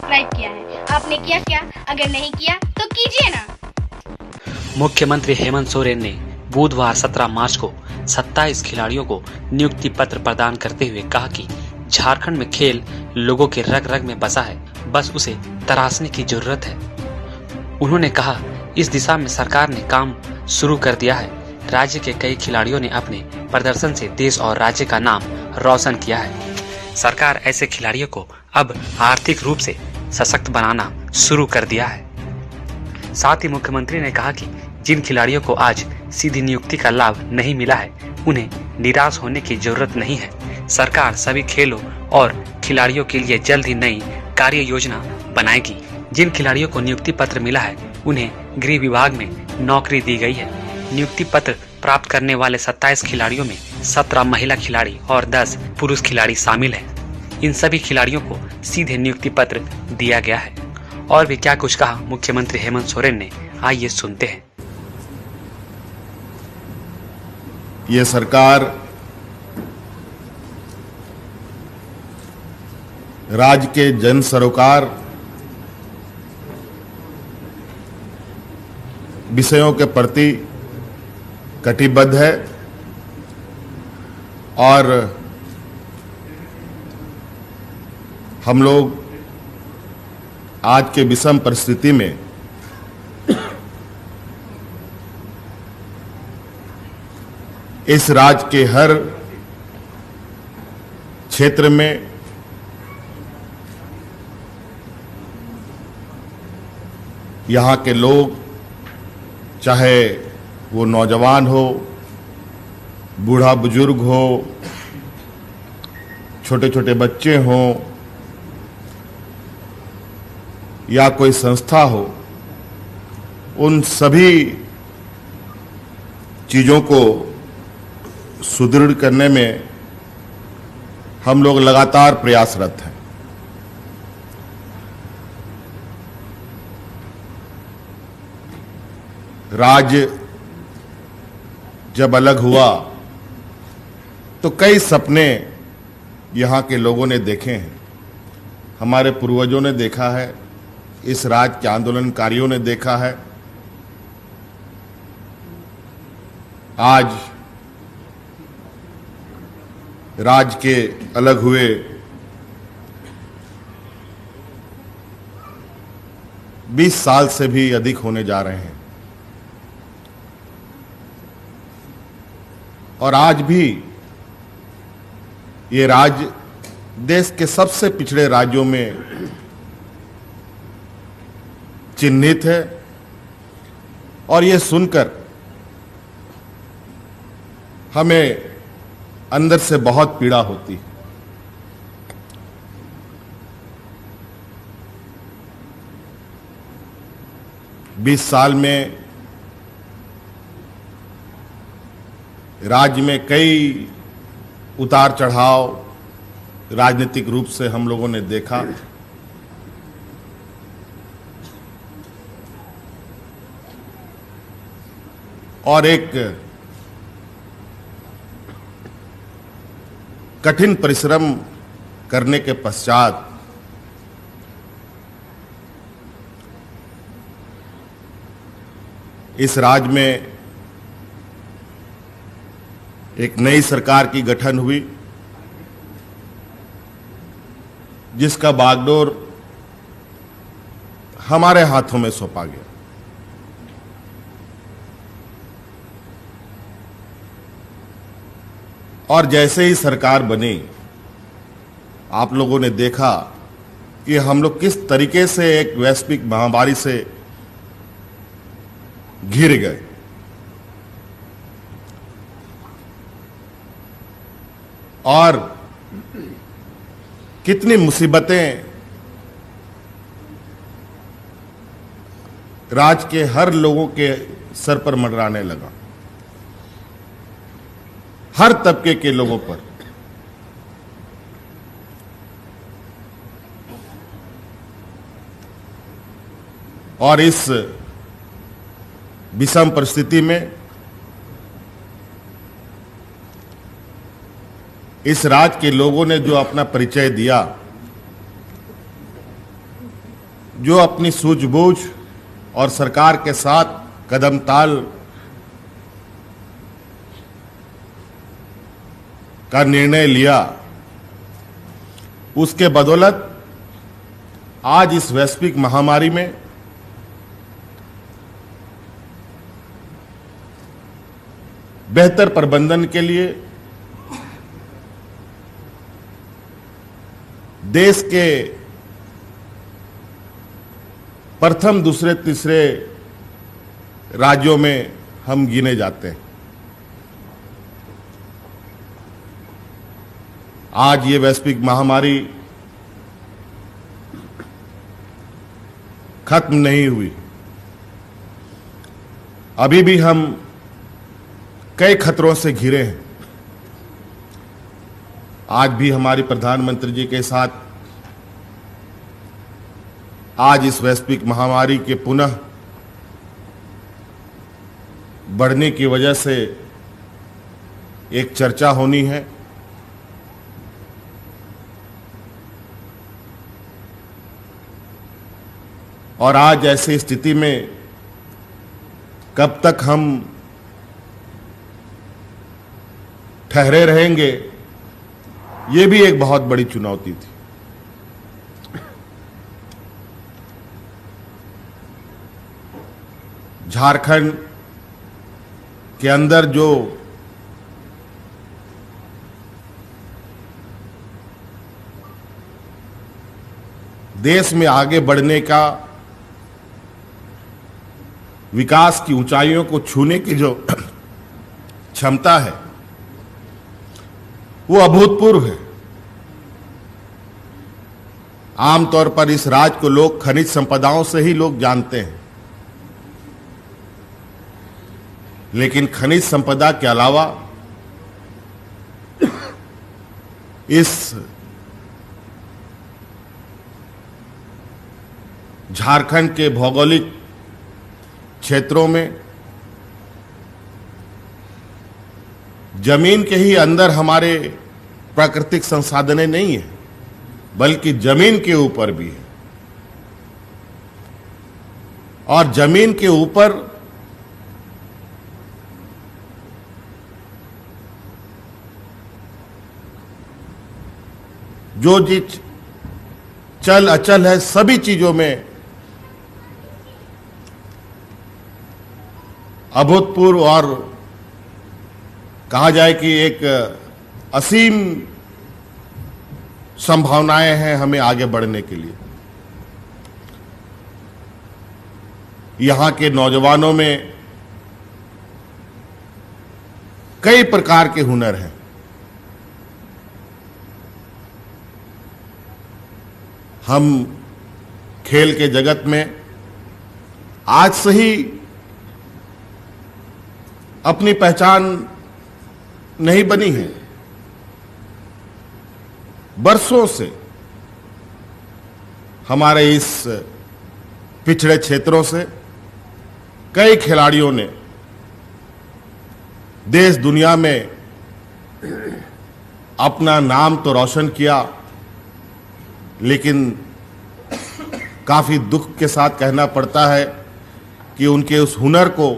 Subscribe किया है। आपने किया क्या? अगर नहीं किया तो कीजिए ना। मुख्यमंत्री हेमंत सोरेन ने बुधवार 17 मार्च को 27 खिलाड़ियों को नियुक्ति पत्र प्रदान करते हुए कहा कि झारखंड में खेल लोगों के रग रग में बसा है, बस उसे तराशने की जरूरत है। उन्होंने कहा, इस दिशा में सरकार ने काम शुरू कर दिया है। राज्य के कई खिलाड़ियों ने अपने प्रदर्शन से देश और राज्य का नाम रोशन किया है। सरकार ऐसे खिलाड़ियों को अब आर्थिक रूप से सशक्त बनाना शुरू कर दिया है। साथ ही मुख्यमंत्री ने कहा कि जिन खिलाड़ियों को आज सीधी नियुक्ति का लाभ नहीं मिला है, उन्हें निराश होने की जरूरत नहीं है। सरकार सभी खेलों और खिलाड़ियों के लिए जल्द ही नई कार्य योजना बनाएगी। जिन खिलाड़ियों को नियुक्ति पत्र मिला है, उन्हें गृह विभाग में नौकरी दी गई है। नियुक्ति पत्र प्राप्त करने वाले 27 खिलाड़ियों में 17 महिला खिलाड़ी और 10 पुरुष खिलाड़ी शामिल हैं। इन सभी खिलाड़ियों को सीधे नियुक्ति पत्र दिया गया है। और भी क्या कुछ कहा मुख्यमंत्री हेमंत सोरेन ने, आइए सुनते हैं। ये सरकार राज्य के जन सरोकार विषयों के प्रति कटिबद्ध है और हम लोग आज के विषम परिस्थिति में इस राज्य के हर क्षेत्र में यहाँ के लोग, चाहे वो नौजवान हो, बूढ़ा बुजुर्ग हो, छोटे छोटे बच्चे हों या कोई संस्था हो, उन सभी चीज़ों को सुदृढ़ करने में हम लोग लगातार प्रयासरत हैं। राज्य जब अलग हुआ तो कई सपने यहाँ के लोगों ने देखे हैं, हमारे पूर्वजों ने देखा है, इस राज्य के आंदोलनकारियों ने देखा है। आज राज्य के अलग हुए 20 साल से भी अधिक होने जा रहे हैं और आज भी ये राज्य देश के सबसे पिछड़े राज्यों में चिन्हित है। और ये सुनकर हमें अंदर से बहुत पीड़ा होती है। बीस साल में राज्य में कई उतार चढ़ाव राजनीतिक रूप से हम लोगों ने देखा। और एक कठिन परिश्रम करने के पश्चात इस राज्य में एक नई सरकार की गठन हुई, जिसका बागडोर हमारे हाथों में सौंपा गया। और जैसे ही सरकार बनी, आप लोगों ने देखा कि हम लोग किस तरीके से एक वैश्विक महामारी से घिर गए। और कितनी मुसीबतें राज्य के हर लोगों के सर पर मंडराने लगा, हर तबके के लोगों पर। और इस विषम परिस्थिति में इस राज्य के लोगों ने जो अपना परिचय दिया, जो अपनी सूझबूझ और सरकार के साथ कदम ताल का निर्णय लिया, उसके बदौलत आज इस वैश्विक महामारी में बेहतर प्रबंधन के लिए देश के प्रथम, दूसरे, तीसरे राज्यों में हम गिने जाते हैं। आज ये वैश्विक महामारी खत्म नहीं हुई, अभी भी हम कई खतरों से घिरे हैं। आज भी हमारी प्रधानमंत्री जी के साथ आज इस वैश्विक महामारी के पुनः बढ़ने की वजह से एक चर्चा होनी है। और आज ऐसी स्थिति में कब तक हम ठहरे रहेंगे, ये भी एक बहुत बड़ी चुनौती थी। झारखंड के अंदर जो देश में आगे बढ़ने का, विकास की ऊंचाइयों को छूने की जो क्षमता है, वो अभूतपूर्व है। आमतौर पर इस राज्य को लोग खनिज संपदाओं से ही लोग जानते हैं, लेकिन खनिज संपदा के अलावा इस झारखंड के भौगोलिक क्षेत्रों में जमीन के ही अंदर हमारे प्राकृतिक संसाधनें नहीं है, बल्कि जमीन के ऊपर भी है। और जमीन के ऊपर जो चीज चल अचल है, सभी चीजों में अभूतपूर्व और कहा जाए कि एक असीम संभावनाएं हैं हमें आगे बढ़ने के लिए। यहां के नौजवानों में कई प्रकार के हुनर हैं। हम खेल के जगत में आज से ही अपनी पहचान नहीं बनी है। बरसों से हमारे इस पिछड़े क्षेत्रों से कई खिलाड़ियों ने देश दुनिया में अपना नाम तो रोशन किया, लेकिन काफी दुख के साथ कहना पड़ता है कि उनके उस हुनर को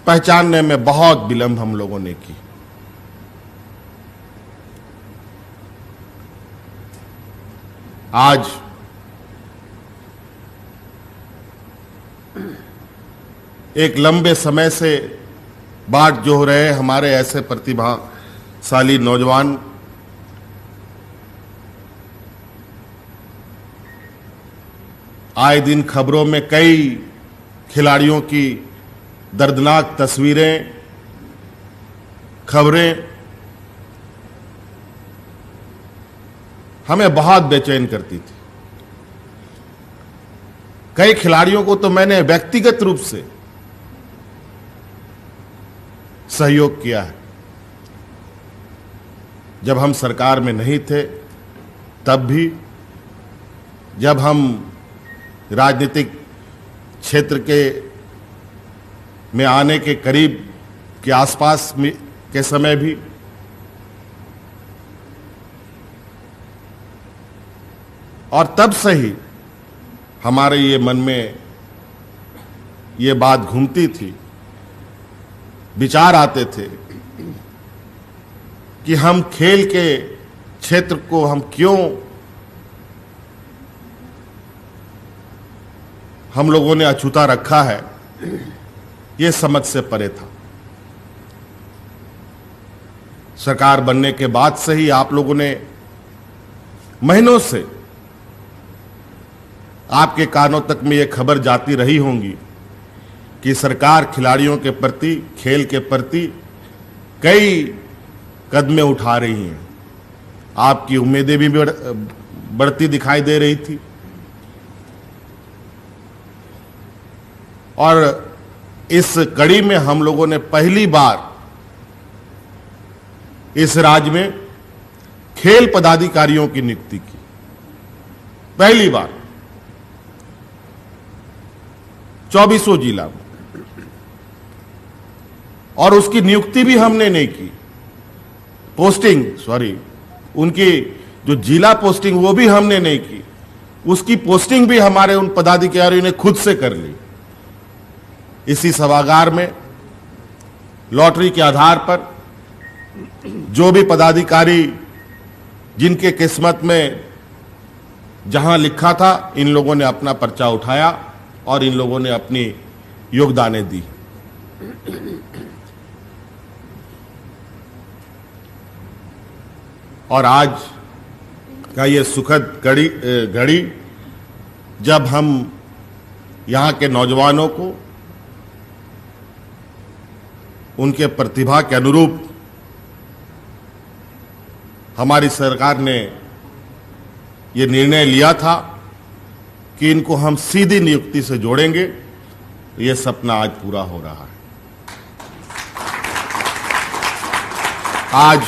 पहचानने में बहुत विलंब हम लोगों ने की। आज एक लंबे समय से बाट जोह रहे हमारे ऐसे प्रतिभाशाली नौजवान आए दिन खबरों में कई खिलाड़ियों की दर्दनाक तस्वीरें, खबरें हमें बहुत बेचैन करती थी। कई खिलाड़ियों को तो मैंने व्यक्तिगत रूप से सहयोग किया है। जब हम सरकार में नहीं थे तब भी, जब हम राजनीतिक क्षेत्र में आने के करीब के आसपास के समय भी, और तब से ही हमारे ये मन में ये बात घूमती थी, विचार आते थे कि हम खेल के क्षेत्र को हम क्यों हम लोगों ने अछूता रखा है, ये समझ से परे था। सरकार बनने के बाद से ही आप लोगों ने महीनों से आपके कानों तक में ये खबर जाती रही होंगी कि सरकार खिलाड़ियों के प्रति, खेल के प्रति कई कदमें उठा रही हैं। आपकी उम्मीदें भी बढ़ती दिखाई दे रही थी और इस कड़ी में हम लोगों ने पहली बार इस राज्य में खेल पदाधिकारियों की नियुक्ति की, पहली बार 24 जिला में। और उसकी नियुक्ति भी हमने नहीं की, उनकी जो जिला पोस्टिंग वो भी हमने नहीं की, उसकी पोस्टिंग भी हमारे उन पदाधिकारियों ने खुद से कर ली। इसी सभागार में लॉटरी के आधार पर जो भी पदाधिकारी जिनके किस्मत में जहां लिखा था, इन लोगों ने अपना पर्चा उठाया और इन लोगों ने अपनी योगदानें दी। और आज का ये सुखद घड़ी जब हम यहाँ के नौजवानों को उनके प्रतिभा के अनुरूप हमारी सरकार ने ये निर्णय लिया था कि इनको हम सीधी नियुक्ति से जोड़ेंगे, ये सपना आज पूरा हो रहा है। आज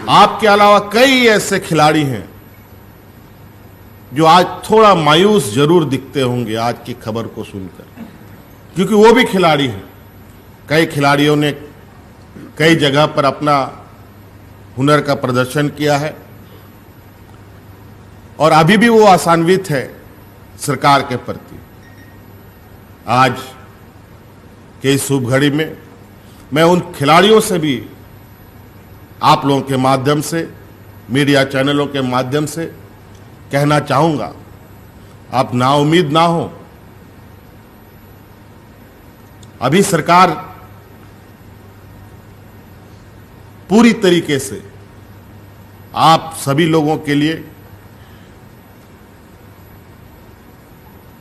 आपके अलावा कई ऐसे खिलाड़ी हैं जो आज थोड़ा मायूस जरूर दिखते होंगे आज की खबर को सुनकर, क्योंकि वो भी खिलाड़ी हैं। कई खिलाड़ियों ने कई जगह पर अपना हुनर का प्रदर्शन किया है और अभी भी वो आशान्वित है सरकार के प्रति। आज के इस शुभ घड़ी में मैं उन खिलाड़ियों से भी आप लोगों के माध्यम से, मीडिया चैनलों के माध्यम से कहना चाहूंगा, आप नाउम्मीद ना हो। अभी सरकार पूरी तरीके से आप सभी लोगों के लिए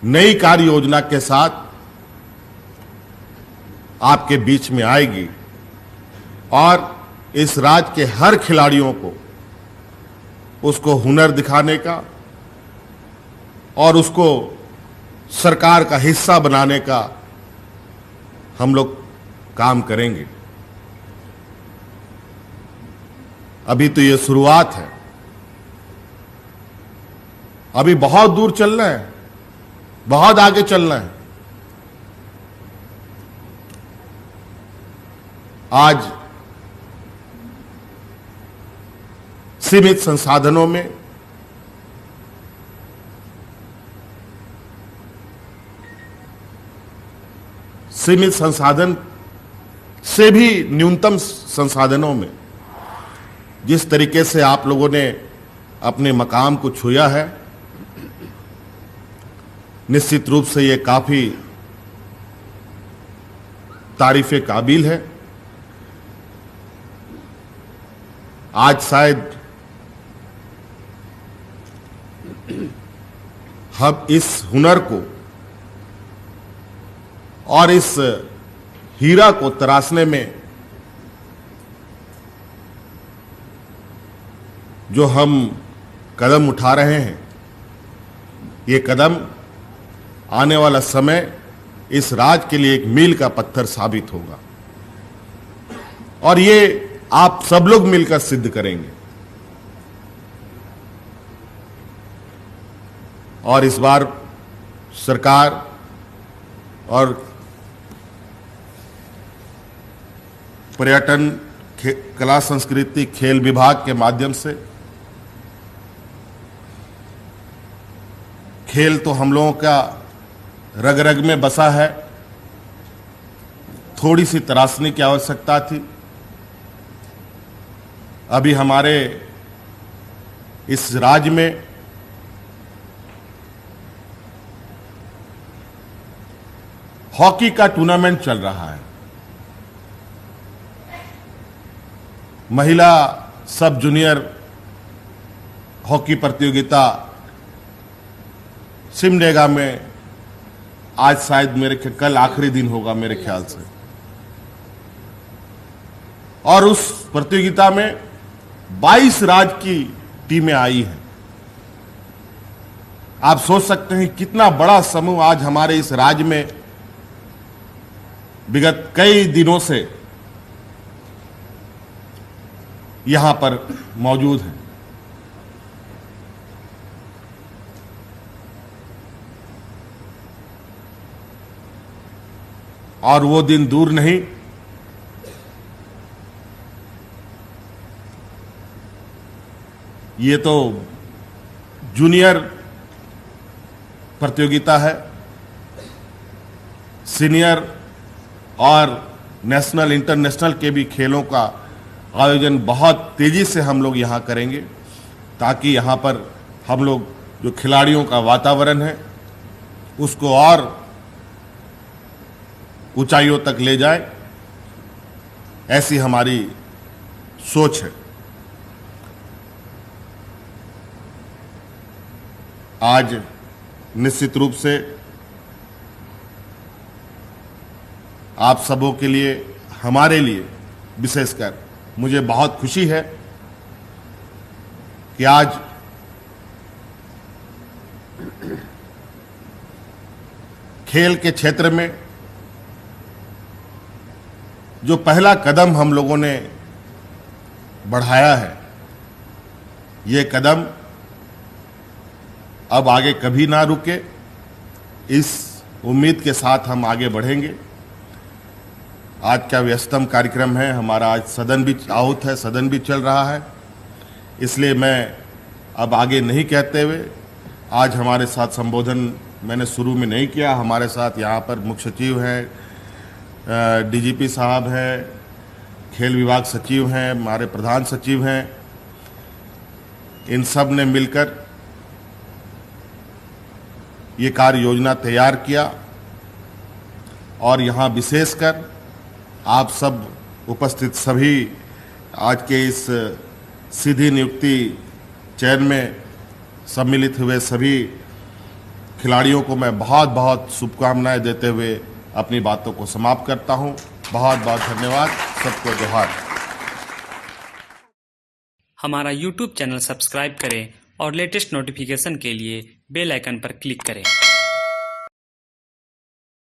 नई कार्य योजना के साथ आपके बीच में आएगी और इस राज्य के हर खिलाड़ियों को उसको हुनर दिखाने का और उसको सरकार का हिस्सा बनाने का हम लोग काम करेंगे। अभी तो ये शुरुआत है, अभी बहुत दूर चलना है, बहुत आगे चलना है। आज सीमित संसाधनों में सीमित संसाधन से भी न्यूनतम संसाधनों में जिस तरीके से आप लोगों ने अपने मकाम को छुआ है, निश्चित रूप से ये काफी तारीफे काबिल है। आज शायद हम इस हुनर को और इस हीरा को तराशने में जो हम कदम उठा रहे हैं, ये कदम आने वाला समय इस राज्य के लिए एक मील का पत्थर साबित होगा और ये आप सब लोग मिलकर सिद्ध करेंगे। और इस बार सरकार और पर्यटन, कला संस्कृति, खेल विभाग के माध्यम से खेल तो हम लोगों का रग रग में बसा है। थोड़ी सी तराशनी की आवश्यकता थी। अभी हमारे इस राज्य में हॉकी का टूर्नामेंट चल रहा है। महिला सब जूनियर हॉकी प्रतियोगिता सिमडेगा में आज शायद कल आखिरी दिन होगा मेरे ख्याल से। और उस प्रतियोगिता में 22 राज्य की टीमें आई हैं। आप सोच सकते हैं कितना बड़ा समूह आज हमारे इस राज्य में विगत कई दिनों से यहां पर मौजूद है। और वो दिन दूर नहीं, ये तो जूनियर प्रतियोगिता है। सीनियर और नेशनल इंटरनेशनल के भी खेलों का आयोजन बहुत तेजी से हम लोग यहाँ करेंगे, ताकि यहाँ पर हम लोग जो खिलाड़ियों का वातावरण है उसको और ऊंचाइयों तक ले जाए, ऐसी हमारी सोच है। आज निश्चित रूप से आप सबों के लिए, हमारे लिए विशेषकर मुझे बहुत खुशी है कि आज खेल के क्षेत्र में जो पहला कदम हम लोगों ने बढ़ाया है, ये कदम अब आगे कभी ना रुके, इस उम्मीद के साथ हम आगे बढ़ेंगे। आज का व्यस्तम कार्यक्रम है हमारा, आज सदन भी आहूत है, सदन भी चल रहा है, इसलिए मैं अब आगे नहीं कहते हुए, आज हमारे साथ संबोधन मैंने शुरू में नहीं किया। हमारे साथ यहाँ पर मुख्य सचिव हैं, डीजीपी साहब हैं, खेल विभाग सचिव हैं, हमारे प्रधान सचिव हैं, इन सब ने मिलकर ये कार्य योजना तैयार किया। और यहाँ विशेषकर आप सब उपस्थित सभी आज के इस सीधी नियुक्ति चयन में सम्मिलित हुए सभी खिलाड़ियों को मैं बहुत बहुत शुभकामनाएं देते हुए अपनी बातों को समाप्त करता हूं। बहुत बहुत धन्यवाद, सबको जोहार। हमारा YouTube चैनल सब्सक्राइब करें और लेटेस्ट नोटिफिकेशन के लिए बेल आइकन पर क्लिक करें।